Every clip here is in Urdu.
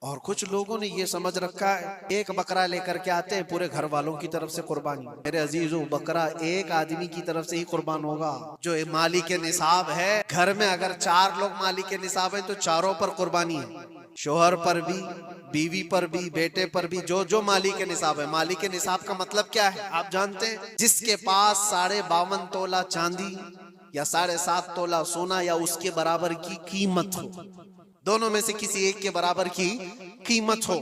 اور کچھ لوگوں نے یہ سمجھ رکھا ہے ایک بکرا لے کر کے آتے ہیں پورے گھر والوں کی طرف سے قربانی. میرے عزیزو بکرا ایک آدمی کی طرف سے ہی قربان ہوگا جو مالک نصاب ہے. گھر میں اگر 4 لوگ مالک نصاب ہیں تو چاروں پر قربانی ہے. شوہر پر بھی، بیوی پر بھی، بیٹے پر بھی، جو مالک نصاب ہے. مالک نصاب کا مطلب کیا ہے آپ جانتے ہیں؟ جس کے پاس 52.5 تولہ چاندی یا 7.5 تولہ سونا یا اس کے برابر کی قیمت ہو. دونوں میں سے کسی ایک کے برابر کی قیمت ہو.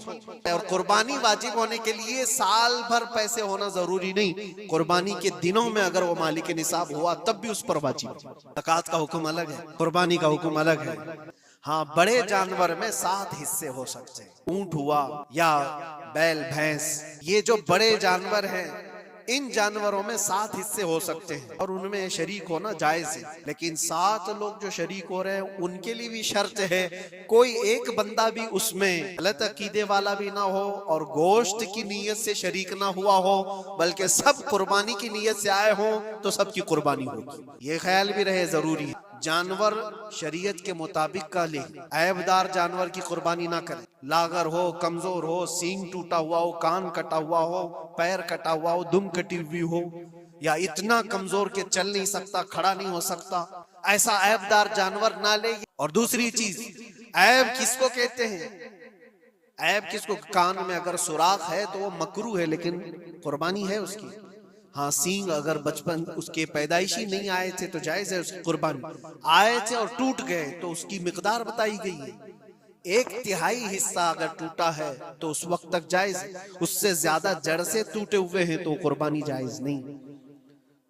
اور قربانی واجب ہونے کے لیے سال بھر پیسے ہونا ضروری نہیں. قربانی کے دنوں میں اگر وہ مالک نصاب ہوا تب بھی اس پر واجب. زکوٰۃ کا حکم الگ ہے، قربانی کا حکم الگ ہے. ہاں بڑے جانور میں 7 حصے ہو سکتے ہیں. اونٹ ہوا یا بیل بھینس، یہ جو بڑے جانور ہیں ان جانوروں میں 7 حصے ہو سکتے ہیں اور ان میں شریک ہونا جائز ہے. لیکن 7 لوگ جو شریک ہو رہے ہیں ان کے لیے بھی شرط ہے کوئی ایک بندہ بھی اس میں غلط عقیدے والا بھی نہ ہو اور گوشت کی نیت سے شریک نہ ہوا ہو، بلکہ سب قربانی کی نیت سے آئے ہوں تو سب کی قربانی ہوگی. یہ خیال بھی رہے ضروری ہے. جانور شریعت کے مطابق کا لے، عیب دار جانور کی قربانی نہ کرے. لاغر ہو، کمزور ہو، سینگ ٹوٹا ہوا ہو، کان کٹا ہوا ہو، پیر کٹا ہوا ہو، دم کٹی ہوئی ہو، یا اتنا کمزور کہ چل نہیں سکتا، کھڑا نہیں ہو سکتا، ایسا عیب دار جانور نہ لے. اور دوسری چیز، عیب کس کو کہتے ہیں؟ عیب کس کو؟ کان میں اگر سوراخ ہے تو وہ مکروہ ہے لیکن قربانی ہے اس کی. ہاں سینگ اگر بچپن اس کے پیدائشی نہیں آئے تھے تو جائز ہے اس کی قربانی. آئے تھے اور ٹوٹ گئے تو اس کی مقدار بتائی گئی ہے. 1/3 حصہ اگر ٹوٹا ہے تو اس وقت تک جائز ہے. اس سے زیادہ جڑ سے ٹوٹے ہوئے ہیں تو قربانی جائز نہیں.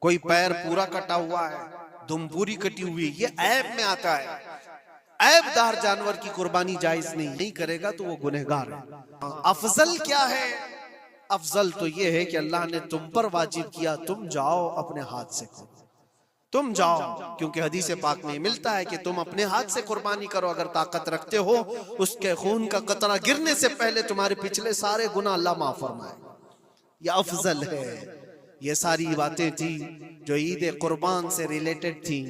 کوئی پیر پورا کٹا ہوا ہے، دم پوری کٹی ہوئی، یہ عیب میں آتا ہے. عیب دار جانور کی قربانی جائز نہیں کرے گا تو وہ گنہگار ہے. افضل کیا ہے؟ افضل تو یہ ہے کہ اللہ نے تم پر واجب کیا تم جاؤ اپنے ہاتھ سے کرو. تم جاؤ، کیونکہ حدیث پاک میں ملتا ہے کہ تم اپنے ہاتھ سے قربانی کرو اگر طاقت رکھتے ہو. اس کے خون کا قطرہ گرنے سے پہلے تمہارے پچھلے سارے گناہ اللہ معاف فرمائے. یہ افضل ہے. یہ ساری باتیں تھی جو عید قربان سے ریلیٹڈ تھیں.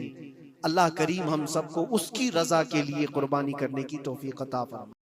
اللہ کریم ہم سب کو اس کی رضا کے لیے قربانی کرنے کی توفیق عطا فرمائے.